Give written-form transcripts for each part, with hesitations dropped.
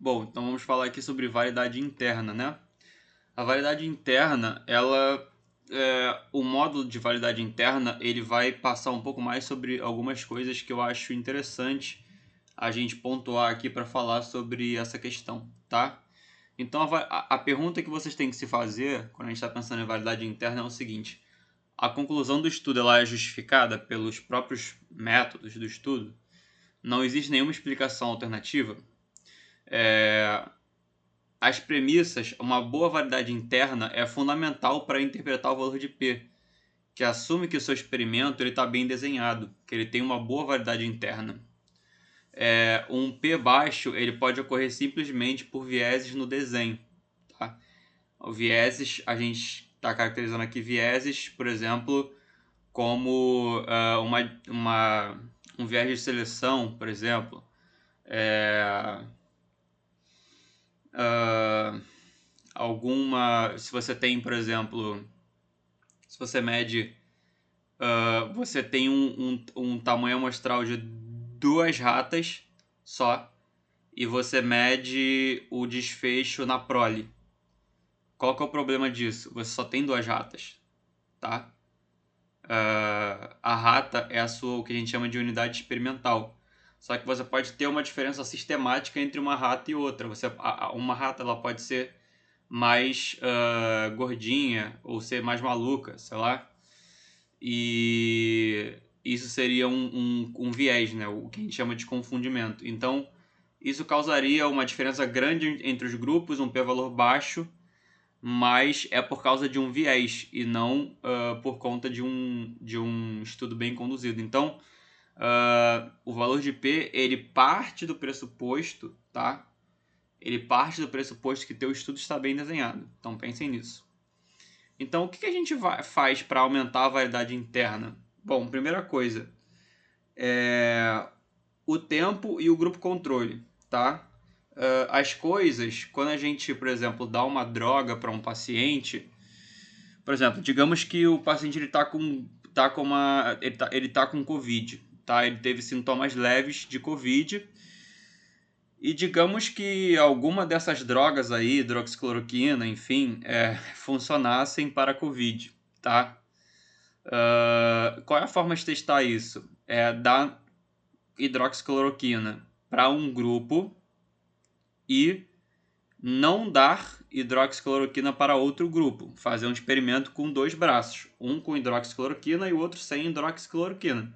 Bom, então vamos falar aqui sobre validade interna, né? A validade interna, o módulo de validade interna, ele vai passar um pouco mais sobre algumas coisas que eu acho interessante a gente pontuar aqui para falar sobre essa questão, tá? Então a pergunta que vocês têm que se fazer quando a gente está pensando em validade interna é o seguinte: a conclusão do estudo ela é justificada pelos próprios métodos do estudo? Não existe nenhuma explicação alternativa? É, As premissas, uma boa validade interna é fundamental para interpretar o valor de P, que assume que o seu experimento está bem desenhado, que ele tem uma boa validade interna. Um P baixo ele pode ocorrer simplesmente por vieses no desenho. Tá? O vieses, a gente está caracterizando aqui vieses, por exemplo, como um viés de seleção, por exemplo. É, uh, se você tem, por exemplo, se você mede, você tem um tamanho amostral de duas ratas só e você mede o desfecho na prole. Qual que é o problema disso? Você só tem duas ratas, tá? A rata é o que a gente chama de unidade experimental. Só que você pode ter uma diferença sistemática entre uma rata e outra. Uma rata ela pode ser mais gordinha ou ser mais maluca, sei lá. E isso seria um viés, né? O que a gente chama de confundimento. Então, isso causaria uma diferença grande entre os grupos, um p-valor baixo, mas é por causa de um viés e não por conta de um estudo bem conduzido. Então, o valor de P, ele parte do pressuposto, tá? Ele parte do pressuposto que teu estudo está bem desenhado. Então, pensem nisso. Então, o que a gente faz para aumentar a validade interna? Bom, primeira coisa, o tempo e o grupo controle, tá? As coisas, quando a gente, por exemplo, dá uma droga para um paciente, por exemplo, digamos que o paciente ele tá com Covid, tá? Ele teve sintomas leves de Covid e digamos que alguma dessas drogas aí, hidroxicloroquina, enfim, funcionassem para Covid, tá? Qual é a forma de testar isso? É dar hidroxicloroquina para um grupo e não dar hidroxicloroquina para outro grupo. Fazer um experimento com dois braços, um com hidroxicloroquina e o outro sem hidroxicloroquina.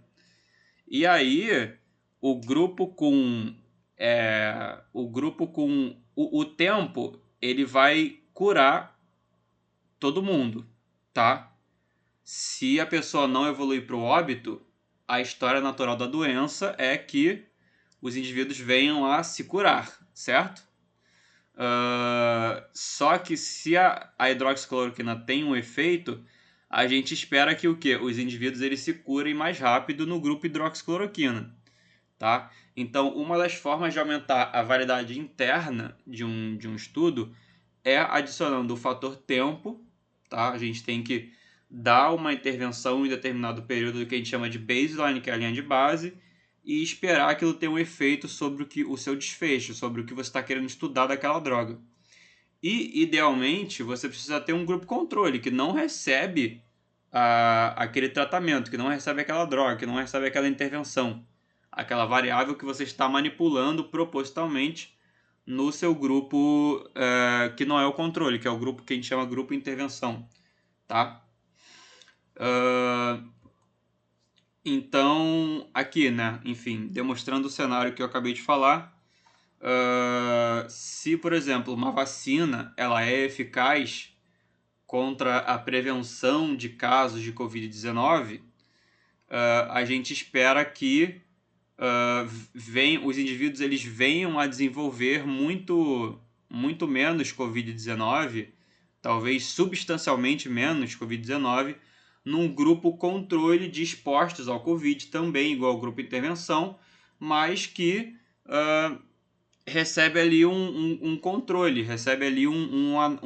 E aí, o grupo com o tempo, ele vai curar todo mundo, tá? Se a pessoa não evoluir para o óbito, a história natural da doença é que os indivíduos venham a se curar, certo? Só que se a hidroxicloroquina tem um efeito, a gente espera que o quê? Os indivíduos eles se curem mais rápido no grupo hidroxicloroquina, tá? Então, uma das formas de aumentar a validade interna de um estudo é adicionando o fator tempo, tá? A gente tem que dar uma intervenção em determinado período que a gente chama de baseline, que é a linha de base, e esperar aquilo ter um efeito sobre o seu desfecho, sobre o que você está querendo estudar daquela droga. E, idealmente, você precisa ter um grupo controle que não recebe aquele tratamento, que não recebe aquela droga, que não recebe aquela intervenção, aquela variável que você está manipulando propositalmente no seu grupo que não é o controle, que é o grupo que a gente chama grupo intervenção, tá? Então, aqui, né, enfim, demonstrando o cenário que eu acabei de falar, se, por exemplo, uma vacina ela é eficaz contra a prevenção de casos de Covid-19, a gente espera que os indivíduos eles venham a desenvolver muito menos Covid-19, talvez substancialmente menos Covid-19, num grupo controle de expostos ao Covid, também igual ao grupo intervenção, mas que recebe ali um controle, recebe ali uma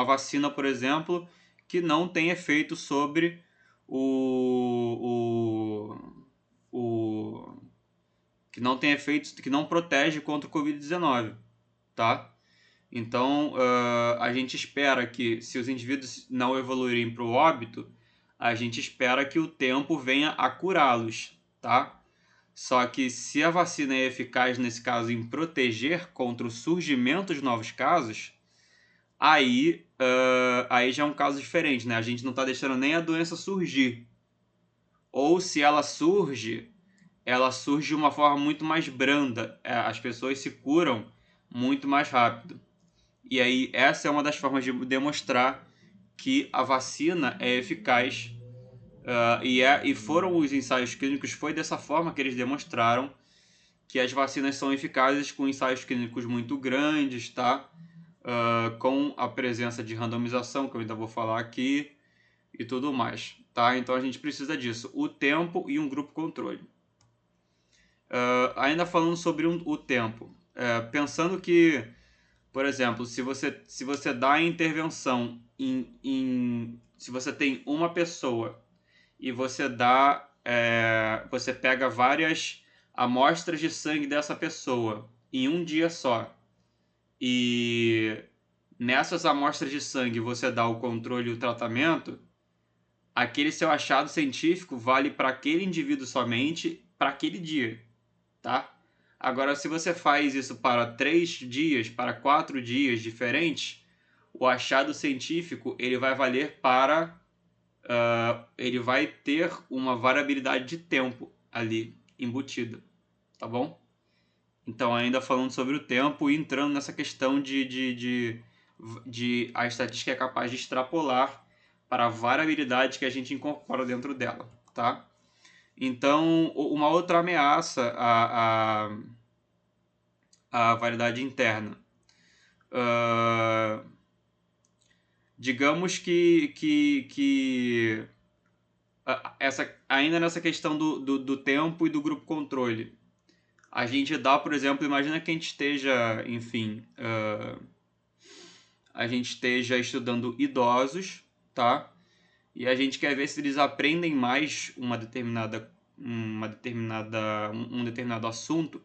vacina, por exemplo, que não tem efeito sobre o, o, que não tem efeitos, que não protege contra o Covid-19, tá? Então, a gente espera que, se os indivíduos não evoluírem para o óbito, a gente espera que o tempo venha a curá-los, tá? Só que se a vacina é eficaz, nesse caso, em proteger contra o surgimento de novos casos, aí já é um caso diferente, né? A gente não está deixando nem a doença surgir. Ou se ela surge de uma forma muito mais branda. As pessoas se curam muito mais rápido. E aí essa é uma das formas de demonstrar que a vacina é eficaz. E foram os ensaios clínicos, foi dessa forma que eles demonstraram que as vacinas são eficazes com ensaios clínicos muito grandes, tá? Com a presença de randomização, que eu ainda vou falar aqui, e tudo mais, tá? Então a gente precisa disso, o tempo e um grupo controle. Ainda falando sobre o tempo, pensando que, por exemplo, se você dá a intervenção se você tem uma pessoa e você pega várias amostras de sangue dessa pessoa em um dia só, e nessas amostras de sangue você dá o controle e o tratamento, aquele seu achado científico vale para aquele indivíduo somente, para aquele dia, tá? Agora, se você faz isso para 3 dias, para 4 dias diferentes, o achado científico ele vai valer ele vai ter uma variabilidade de tempo ali embutida, tá bom? Então, ainda falando sobre o tempo e entrando nessa questão de a estatística é capaz de extrapolar para a variabilidade que a gente incorpora dentro dela, tá? Então, uma outra ameaça à variedade interna. Digamos que ainda nessa questão do tempo e do grupo controle, a gente dá, por exemplo, imagina que a gente esteja, enfim, a gente esteja estudando idosos, tá? E a gente quer ver se eles aprendem mais um determinado assunto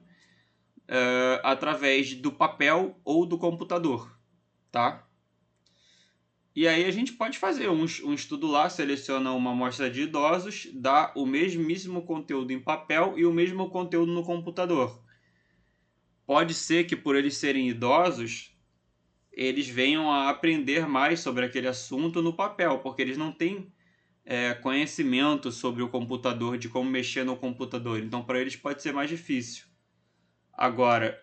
através do papel ou do computador, tá? E aí a gente pode fazer um estudo lá, seleciona uma amostra de idosos, dá o mesmíssimo conteúdo em papel e o mesmo conteúdo no computador. Pode ser que por eles serem idosos, eles venham a aprender mais sobre aquele assunto no papel, porque eles não têm conhecimento sobre o computador, de como mexer no computador. Então, para eles pode ser mais difícil. Agora,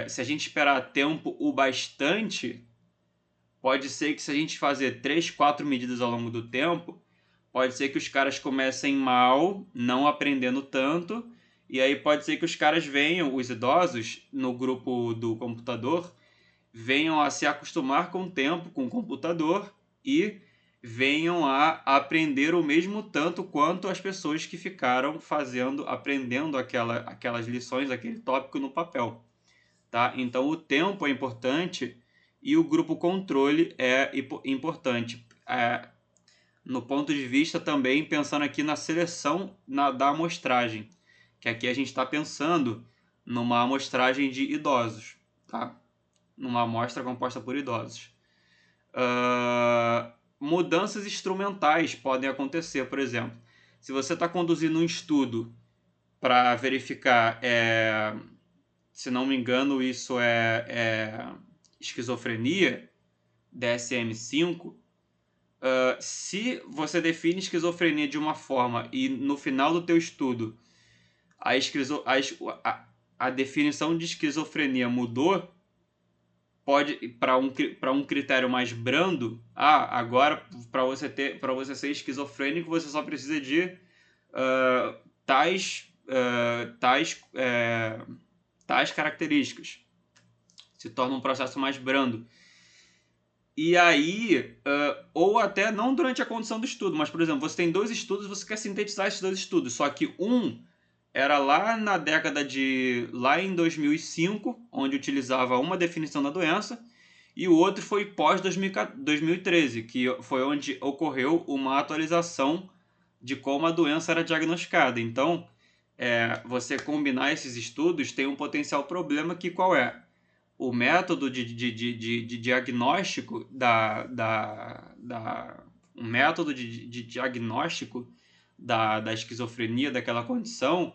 se a gente esperar tempo o bastante, pode ser que se a gente fazer 3, 4 medidas ao longo do tempo, pode ser que os caras comecem mal, não aprendendo tanto, e aí pode ser que os caras venham, os idosos, no grupo do computador, venham a se acostumar com o tempo, com o computador, e venham a aprender o mesmo tanto quanto as pessoas que ficaram aprendendo aquelas lições, aquele tópico no papel, tá? Então o tempo é importante e o grupo controle é importante. No ponto de vista também, pensando aqui na seleção da amostragem, que aqui a gente está pensando numa amostragem de idosos, tá? Numa amostra composta por idosos. Mudanças instrumentais podem acontecer, por exemplo, se você está conduzindo um estudo para verificar, se não me engano, isso é esquizofrenia, DSM-5, se você define esquizofrenia de uma forma e no final do teu estudo a definição de esquizofrenia mudou, pode para um critério mais brando, agora para você ser esquizofrênico você só precisa de tais características. Se torna um processo mais brando. E aí, ou até não durante a condução do estudo, mas, por exemplo, você tem 2 estudos, você quer sintetizar esses 2 estudos, só que um era lá em 2005, onde utilizava uma definição da doença, e o outro foi pós 2013, que foi onde ocorreu uma atualização de como a doença era diagnosticada. Então, você combinar esses estudos tem um potencial problema que qual é? O método de diagnóstico o método de diagnóstico da esquizofrenia, daquela condição,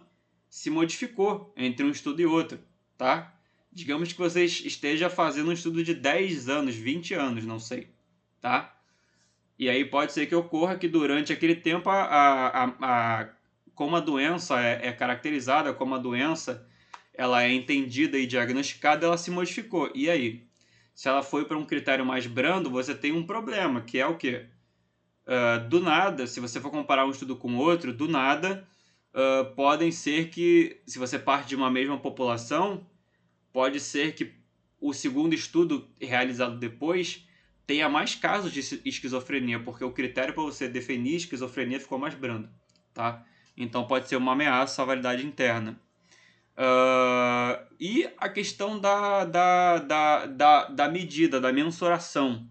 se modificou entre um estudo e outro, tá? Digamos que você esteja fazendo um estudo de 10 anos, 20 anos, não sei, tá? E aí pode ser que ocorra que durante aquele tempo, como a doença é caracterizada, como a doença ela é entendida e diagnosticada, ela se modificou. E aí? Se ela foi para um critério mais brando, você tem um problema, que é o quê? Do nada, se você for comparar um estudo com outro, do nada, podem ser que, se você parte de uma mesma população, pode ser que o segundo estudo realizado depois tenha mais casos de esquizofrenia, porque o critério para você definir esquizofrenia ficou mais brando, tá? Então pode ser uma ameaça à validade interna. E a questão da medida, da mensuração,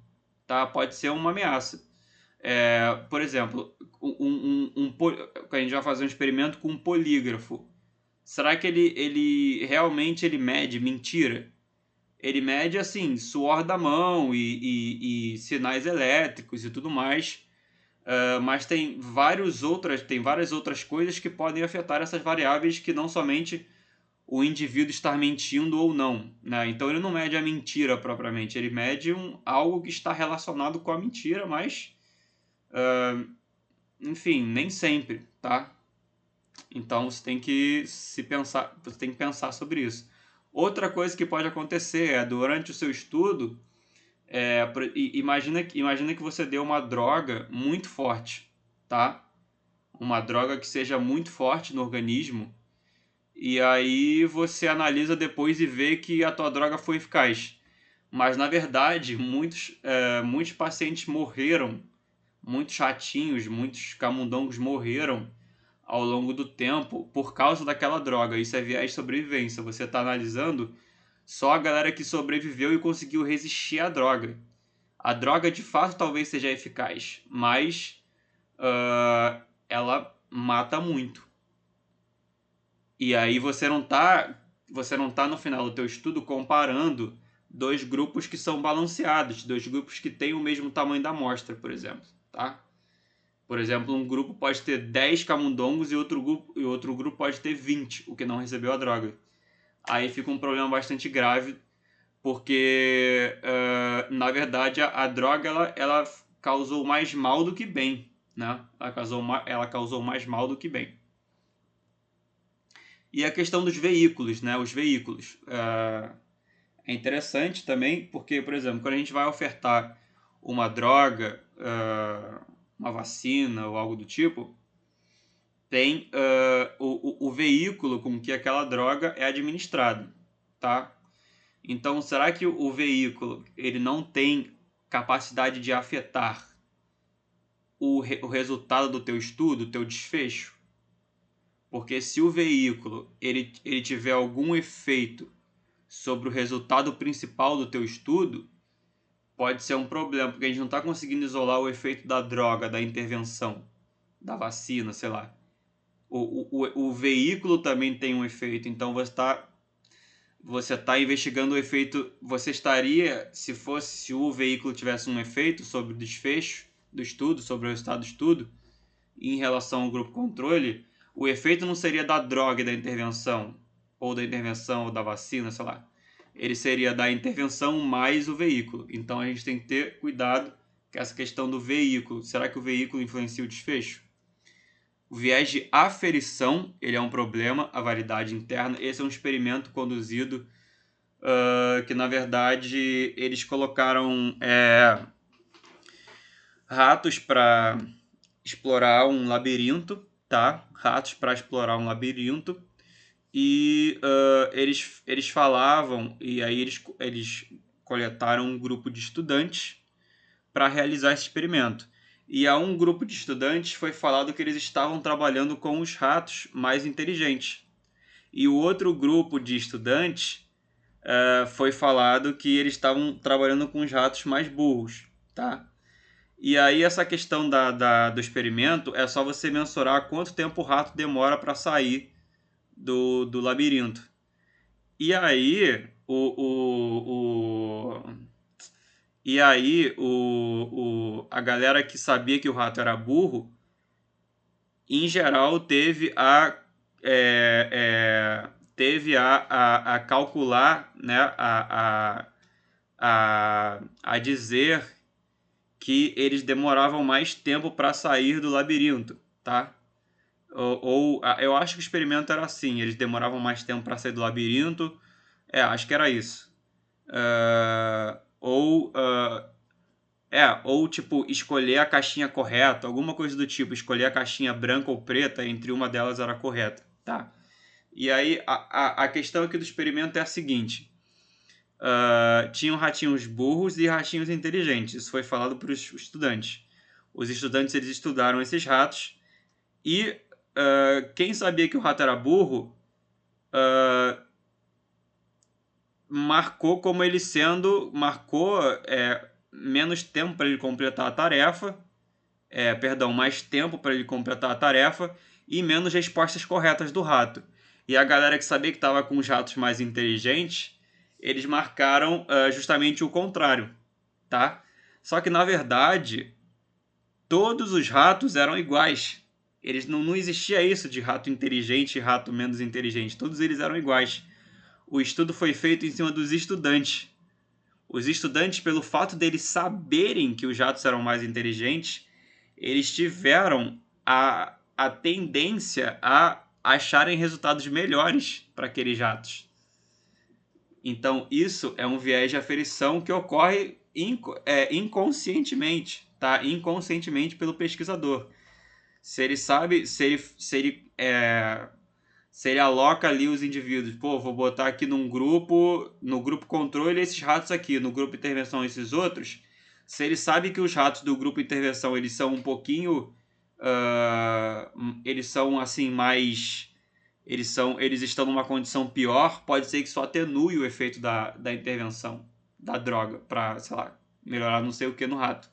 tá? Pode ser uma ameaça. Por exemplo, a gente vai fazer um experimento com um polígrafo. Será que ele realmente ele mede mentira? Ele mede assim, suor da mão e sinais elétricos e tudo mais. Mas tem várias outras coisas que podem afetar essas variáveis que não somente o indivíduo estar mentindo ou não, né? Então ele não mede a mentira propriamente, ele mede algo que está relacionado com a mentira, mas enfim, nem sempre, tá? Então você tem que pensar sobre isso. Outra coisa que pode acontecer é durante o seu estudo, imagina que você deu uma droga muito forte, tá? Uma droga que seja muito forte no organismo. E aí você analisa depois e vê que a tua droga foi eficaz. Mas na verdade, muitos pacientes morreram, muitos ratinhos, muitos camundongos morreram ao longo do tempo por causa daquela droga. Isso é viés de sobrevivência. Você está analisando só a galera que sobreviveu e conseguiu resistir à droga. A droga de fato talvez seja eficaz, mas ela mata muito. E aí você não tá no final do teu estudo comparando dois grupos que são balanceados, dois grupos que têm o mesmo tamanho da amostra, por exemplo, tá? Por exemplo, um grupo pode ter 10 camundongos e outro grupo pode ter 20, o que não recebeu a droga. Aí fica um problema bastante grave, porque, na verdade, a droga ela causou mais mal do que bem, né? Ela causou mais mal do que bem. E a questão dos veículos, né? Os veículos. É interessante também, porque, por exemplo, quando a gente vai ofertar uma droga, uma vacina ou algo do tipo, tem o veículo com que aquela droga é administrada, tá? Então, será que o veículo ele não tem capacidade de afetar o resultado do teu estudo, o teu desfecho? Porque se o veículo ele tiver algum efeito sobre o resultado principal do teu estudo, pode ser um problema, porque a gente não está conseguindo isolar o efeito da droga, da intervenção, da vacina, sei lá. O veículo também tem um efeito, então você tá investigando o efeito. Você estaria, se o veículo tivesse um efeito sobre o desfecho do estudo, sobre o resultado do estudo, em relação ao grupo controle, o efeito não seria da droga e da intervenção, ou da intervenção ou da vacina, sei lá. Ele seria da intervenção mais o veículo. Então a gente tem que ter cuidado com essa questão do veículo. Será que o veículo influencia o desfecho? O viés de aferição, ele é um problema, a validade interna. Esse é um experimento conduzido que, na verdade, eles colocaram ratos para explorar um labirinto, tá? Ratos para explorar um labirinto. E eles falavam, e aí eles coletaram um grupo de estudantes para realizar esse experimento. E a um grupo de estudantes foi falado que eles estavam trabalhando com os ratos mais inteligentes. E o outro grupo de estudantes foi falado que eles estavam trabalhando com os ratos mais burros, tá? E aí essa questão do experimento é só você mensurar quanto tempo o rato demora para sair do labirinto. E aí, a galera que sabia que o rato era burro, em geral, teve a calcular, né, a dizer que eles demoravam mais tempo para sair do labirinto, tá? Eu acho que o experimento era assim, eles demoravam mais tempo para sair do labirinto. Acho que era isso. Uh, ou uh, ou tipo, escolher a caixinha correta, alguma coisa do tipo, escolher a caixinha branca ou preta, entre uma delas era correta, tá? E aí, a questão aqui do experimento é a seguinte: tinham ratinhos burros e ratinhos inteligentes, isso foi falado para os estudantes. Os estudantes, eles estudaram esses ratos e quem sabia que o rato era burro, marcou menos tempo para ele completar a tarefa, mais tempo para ele completar a tarefa e menos respostas corretas do rato. E a galera que sabia que estava com os ratos mais inteligentes, eles marcaram justamente o contrário, tá? Só que na verdade, todos os ratos eram iguais. Não existia isso de rato inteligente e rato menos inteligente. Todos eles eram iguais. O estudo foi feito em cima dos estudantes. Os estudantes, pelo fato deles saberem que os ratos eram mais inteligentes, eles tiveram a tendência a acharem resultados melhores para aqueles ratos. Então, isso é um viés de aferição que ocorre inconscientemente, tá? Inconscientemente pelo pesquisador. Se ele sabe, se ele aloca ali os indivíduos, vou botar aqui no grupo controle esses ratos aqui, no grupo intervenção esses outros. Se ele sabe que os ratos do grupo intervenção eles são um pouquinho, eles são assim eles estão numa condição pior, pode ser que isso atenue o efeito da intervenção da droga para, sei lá, melhorar não sei o que no rato,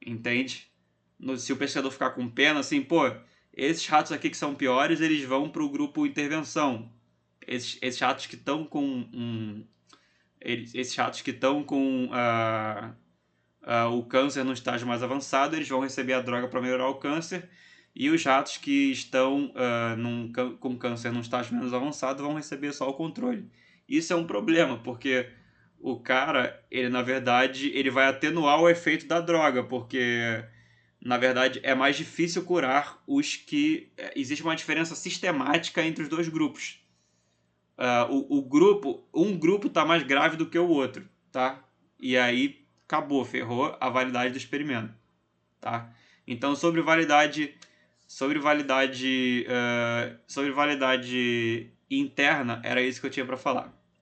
entende? Se o pesquisador ficar com pena, assim, esses ratos aqui que são piores, eles vão para o grupo intervenção. Esses ratos que estão com esses ratos que estão com o câncer no estágio mais avançado, eles vão receber a droga para melhorar o câncer. E os ratos que estão com câncer num estágio menos avançado vão receber só o controle. Isso é um problema, porque o cara, ele na verdade, ele vai atenuar o efeito da droga, porque na verdade é mais difícil curar os que... existe uma diferença sistemática entre os dois grupos. Um grupo está mais grave do que o outro, tá? E aí acabou, ferrou a validade do experimento, tá? Então sobre validade interna era isso que eu tinha para falar.